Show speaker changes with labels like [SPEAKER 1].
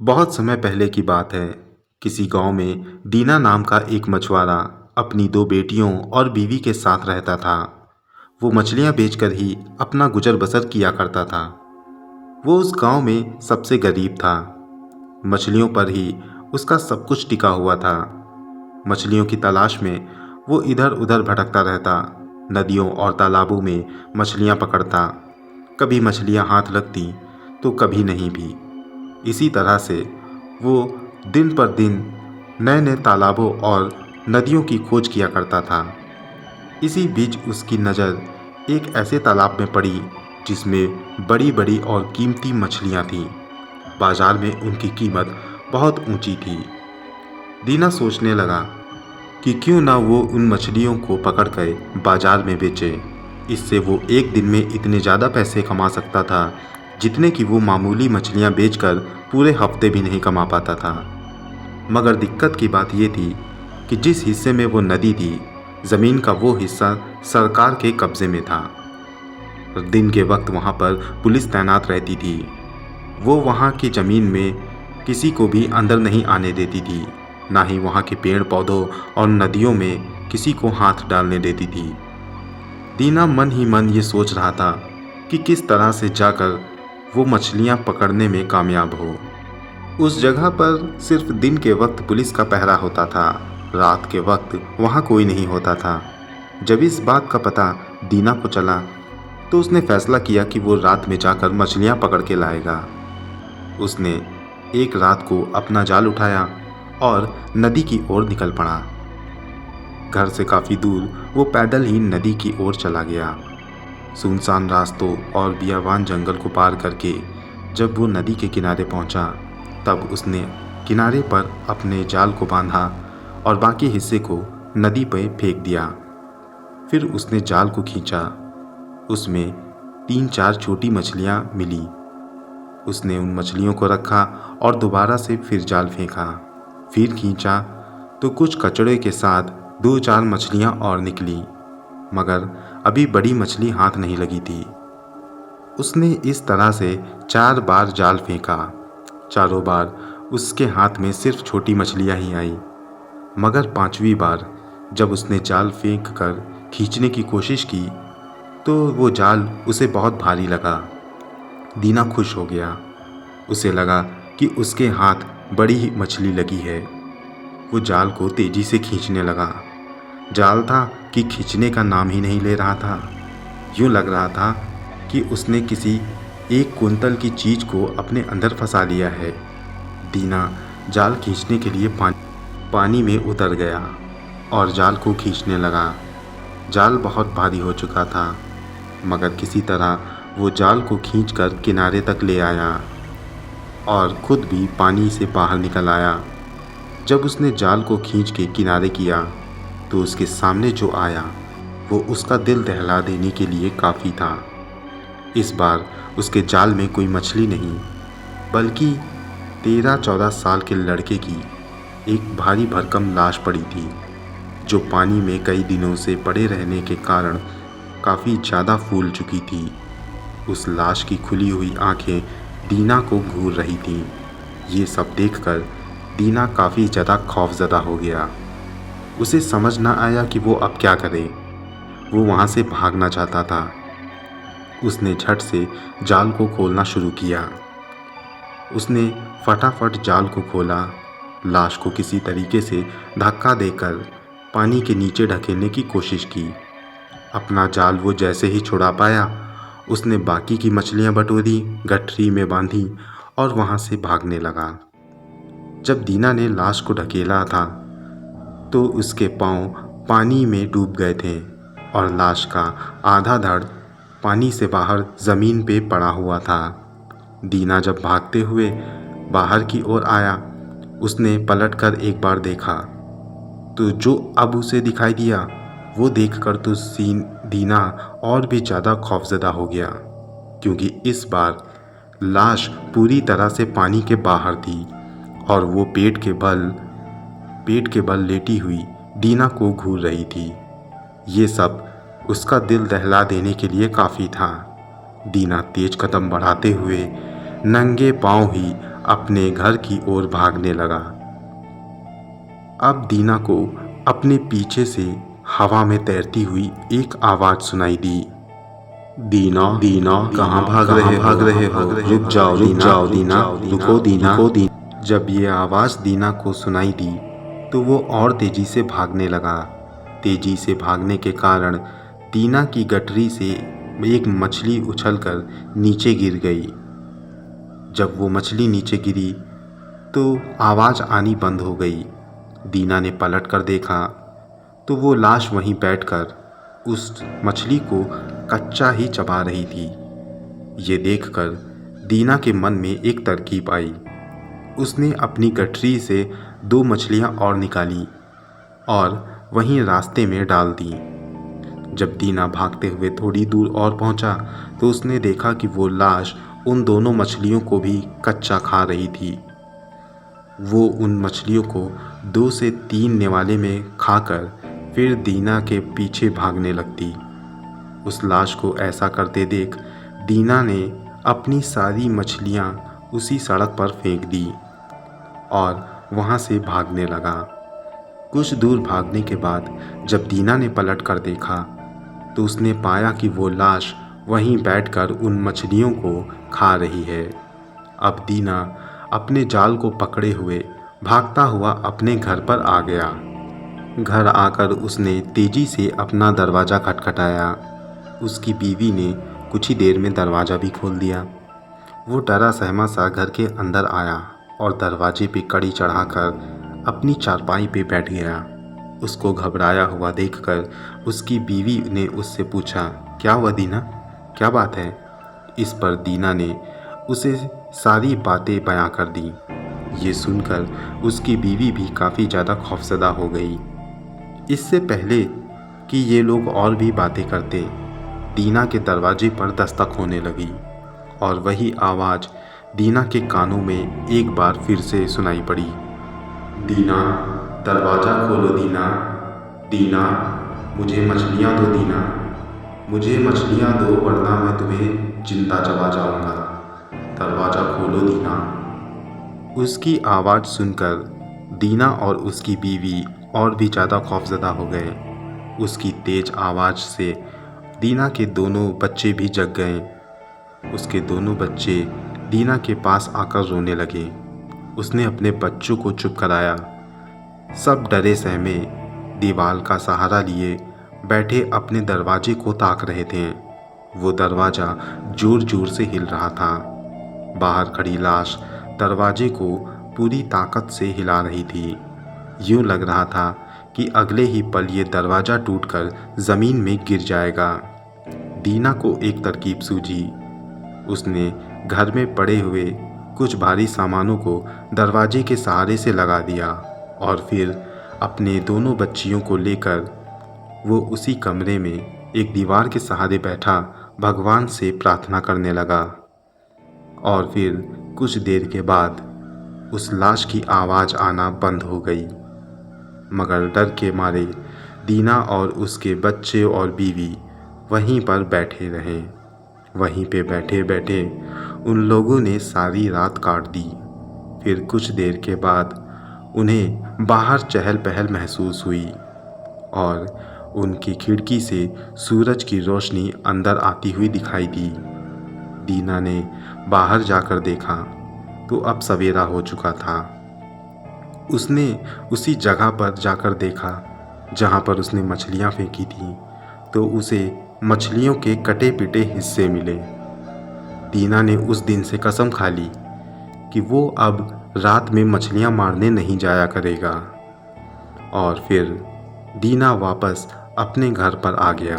[SPEAKER 1] बहुत समय पहले की बात है। किसी गांव में दीना नाम का एक मछुआरा अपनी दो बेटियों और बीवी के साथ रहता था। वो मछलियां बेचकर ही अपना गुजर बसर किया करता था। वो उस गांव में सबसे गरीब था। मछलियों पर ही उसका सब कुछ टिका हुआ था। मछलियों की तलाश में वो इधर उधर भटकता रहता। नदियों और तालाबों में मछलियां पकड़ता। कभी मछलियां हाथ लगती तो कभी नहीं भी। इसी तरह से वो दिन पर दिन नए नए तालाबों और नदियों की खोज किया करता था। इसी बीच उसकी नज़र एक ऐसे तालाब में पड़ी जिसमें बड़ी बड़ी और कीमती मछलियां थीं। बाजार में उनकी कीमत बहुत ऊंची थी। दीना सोचने लगा कि क्यों ना वो उन मछलियों को पकड़कर बाजार में बेचे। इससे वो एक दिन में इतने ज़्यादा पैसे कमा सकता था जितने कि वो मामूली मछलियां बेचकर पूरे हफ्ते भी नहीं कमा पाता था। मगर दिक्कत की बात ये थी कि जिस हिस्से में वो नदी थी, ज़मीन का वो हिस्सा सरकार के कब्ज़े में था। दिन के वक्त वहाँ पर पुलिस तैनात रहती थी। वो वहाँ की ज़मीन में किसी को भी अंदर नहीं आने देती थी, ना ही वहाँ के पेड़ पौधों और नदियों में किसी को हाथ डालने देती थी। दीना मन ही मन ये सोच रहा था कि किस तरह से जाकर वो मछलियाँ पकड़ने में कामयाब हो। उस जगह पर सिर्फ दिन के वक्त पुलिस का पहरा होता था। रात के वक्त वहाँ कोई नहीं होता था। जब इस बात का पता दीना को चला तो उसने फैसला किया कि वो रात में जाकर मछलियाँ पकड़ के लाएगा। उसने एक रात को अपना जाल उठाया और नदी की ओर निकल पड़ा। घर से काफ़ी दूर वो पैदल ही नदी की ओर चला गया। सुनसान रास्तों और बियाबान जंगल को पार करके जब वो नदी के किनारे पहुंचा, तब उसने किनारे पर अपने जाल को बांधा और बाकी हिस्से को नदी पर फेंक दिया। फिर उसने जाल को खींचा। उसमें 3-4 छोटी मछलियां मिली। उसने उन मछलियों को रखा और दोबारा से फिर जाल फेंका। फिर खींचा तो कुछ कचड़े के साथ 2-4 मछलियां और निकली, मगर अभी बड़ी मछली हाथ नहीं लगी थी। उसने इस तरह से 4 बार जाल फेंका। चारों बार उसके हाथ में सिर्फ छोटी मछलियां ही आई, मगर 5वीं बार जब उसने जाल फेंक कर खींचने की कोशिश की तो वो जाल उसे बहुत भारी लगा। दीना खुश हो गया। उसे लगा कि उसके हाथ बड़ी ही मछली लगी है। वो जाल को तेजी से खींचने लगा। जाल था कि खींचने का नाम ही नहीं ले रहा था। यूँ लग रहा था कि उसने किसी 1 कुंतल की चीज़ को अपने अंदर फंसा लिया है। दीना जाल खींचने के लिए पानी में उतर गया और जाल को खींचने लगा। जाल बहुत भारी हो चुका था, मगर किसी तरह वो जाल को खींचकर किनारे तक ले आया और खुद भी पानी से बाहर निकल आया। जब उसने जाल को खींच के किनारे किया तो उसके सामने जो आया वो उसका दिल दहला देने के लिए काफ़ी था। इस बार उसके जाल में कोई मछली नहीं, बल्कि 13-14 साल के लड़के की एक भारी भरकम लाश पड़ी थी, जो पानी में कई दिनों से पड़े रहने के कारण काफ़ी ज़्यादा फूल चुकी थी। उस लाश की खुली हुई आंखें दीना को घूर रही थीं। ये सब देखकर दीना काफ़ी ज़्यादा खौफज़दा हो गया। उसे समझ न आया कि वो अब क्या करे। वो वहाँ से भागना चाहता था। उसने झट से जाल को खोलना शुरू किया। उसने फटाफट जाल को खोला। लाश को किसी तरीके से धक्का देकर पानी के नीचे ढकेलने की कोशिश की। अपना जाल वो जैसे ही छुड़ा पाया, उसने बाकी की मछलियां बटोरी, गठरी में बांधी और वहाँ से भागने लगा। जब दीना ने लाश को ढकेला था तो उसके पांव पानी में डूब गए थे और लाश का आधा धड़ पानी से बाहर ज़मीन पे पड़ा हुआ था। दीना जब भागते हुए बाहर की ओर आया, उसने पलटकर एक बार देखा तो जो अब उसे दिखाई दिया वो देखकर तो दीना और भी ज़्यादा खौफज़दा हो गया, क्योंकि इस बार लाश पूरी तरह से पानी के बाहर थी और वो पेट के बल लेटी हुई दीना को घूर रही थी। ये सब उसका दिल दहला देने के लिए काफ़ी था। दीना तेज कदम बढ़ाते हुए नंगे पांव ही अपने घर की ओर भागने लगा। अब दीना को अपने पीछे से हवा में तैरती हुई एक आवाज सुनाई दी। दीना, दीना, कहाँ भाग रहे हो? रुक जाओ दीना, रुको दीना। जब ये आवाज़ दीना को सुनाई दी तो वो और तेजी से भागने लगा। तेजी से भागने के कारण दीना की गठरी से एक मछली उछलकर नीचे गिर गई। जब वो मछली नीचे गिरी तो आवाज़ आनी बंद हो गई। दीना ने पलट कर देखा तो वो लाश वहीं बैठकर उस मछली को कच्चा ही चबा रही थी। ये देखकर दीना के मन में एक तरकीब आई। उसने अपनी गठरी से 2 मछलियाँ और निकाली और वहीं रास्ते में डाल दी। जब दीना भागते हुए थोड़ी दूर और पहुंचा तो उसने देखा कि वो लाश उन दोनों मछलियों को भी कच्चा खा रही थी। वो उन मछलियों को 2 से 3 निवाले में खाकर फिर दीना के पीछे भागने लगती। उस लाश को ऐसा करते देख दीना ने अपनी सारी मछलियाँ उसी सड़क पर फेंक दी और वहाँ से भागने लगा। कुछ दूर भागने के बाद जब दीना ने पलट कर देखा तो उसने पाया कि वो लाश वहीं बैठकर उन मछलियों को खा रही है। अब दीना अपने जाल को पकड़े हुए भागता हुआ अपने घर पर आ गया। घर आकर उसने तेजी से अपना दरवाज़ा खटखटाया। उसकी बीवी ने कुछ ही देर में दरवाज़ा भी खोल दिया। वो डरा सहमा सा घर के अंदर आया और दरवाजे पे कड़ी चढ़ाकर अपनी चारपाई पे बैठ गया। उसको घबराया हुआ देखकर उसकी बीवी ने उससे पूछा, क्या हुआ दीना, क्या बात है? इस पर दीना ने उसे सारी बातें बयां कर दी। ये सुनकर उसकी बीवी भी काफ़ी ज़्यादा खौफजदा हो गई। इससे पहले कि ये लोग और भी बातें करते, दीना के दरवाजे पर दस्तक होने लगी और वही आवाज़ दीना के कानों में एक बार फिर से सुनाई पड़ी। दीना, दरवाज़ा खोलो दीना, दीना, मुझे मछलियाँ दो दीना, मुझे मछलियाँ दो वरना मैं तुम्हें जिंदा चबा जाऊँगा, दरवाज़ा खोलो दीना। उसकी आवाज़ सुनकर दीना और उसकी बीवी और भी ज़्यादा खौफजदा हो गए। उसकी तेज़ आवाज़ से दीना के दोनों बच्चे भी जग गए। उसके दोनों बच्चे दीना के पास आकर रोने लगे। उसने अपने बच्चों को चुप कराया। सब डरे सहमे दीवार का सहारा लिए बैठे अपने दरवाजे को ताक रहे थे। वो दरवाज़ा जोर जोर से हिल रहा था। बाहर खड़ी लाश दरवाजे को पूरी ताकत से हिला रही थी। यूँ लग रहा था कि अगले ही पल ये दरवाज़ा टूटकर ज़मीन में गिर जाएगा। दीना को एक तरकीब सूझी। उसने घर में पड़े हुए कुछ भारी सामानों को दरवाजे के सहारे से लगा दिया और फिर अपने दोनों बच्चियों को लेकर वो उसी कमरे में एक दीवार के सहारे बैठा भगवान से प्रार्थना करने लगा। और फिर कुछ देर के बाद उस लाश की आवाज़ आना बंद हो गई। मगर डर के मारे दीना और उसके बच्चे और बीवी वहीं पर बैठे रहे। वहीं पे बैठे बैठे उन लोगों ने सारी रात काट दी। फिर कुछ देर के बाद उन्हें बाहर चहल पहल महसूस हुई और उनकी खिड़की से सूरज की रोशनी अंदर आती हुई दिखाई दी। दीना ने बाहर जाकर देखा तो अब सवेरा हो चुका था। उसने उसी जगह पर जाकर देखा जहाँ पर उसने मछलियाँ फेंकी थी तो उसे मछलियों के कटे पिटे हिस्से मिले। दीना ने उस दिन से कसम खा ली कि वो अब रात में मछलियाँ मारने नहीं जाया करेगा। और फिर दीना वापस अपने घर पर आ गया।